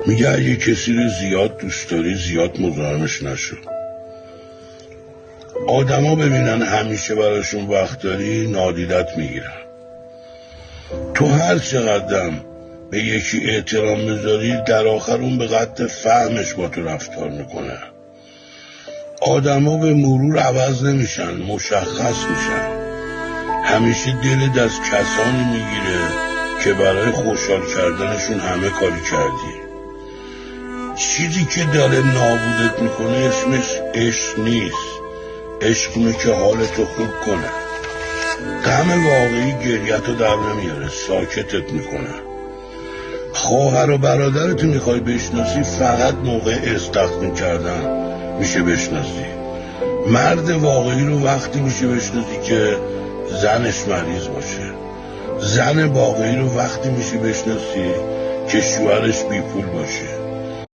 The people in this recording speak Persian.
میگه اگه کسی رو زیاد دوست داری زیاد مزاحمش نشو. آدما ببینن همیشه براشون وقت داری نادیدت میگیرن. تو هر چقدرم به یکی احترام میذاری در آخر اون به قدر فهمش با تو رفتار میکنه. آدما به مرور عوض نمیشن، مشخص میشن. همیشه دلت از کسانی میگیره که برای خوشحال کردنشون همه کاری کردی. چیزی که داره نابودت میکنه اسمش عشق نیست. عشق اینه که حالتو خوب کنه. غم واقعی گریتو در نمیاره، ساکتت میکنه. خواهر و برادرتو میخوای بشناسی فقط موقع استخدام کردن میشه بشناسی. مرد واقعی رو وقتی میشه بشناسی که زنش مریض باشه. زن واقعی رو وقتی میشه بشناسی که شوهرش بی پول باشه.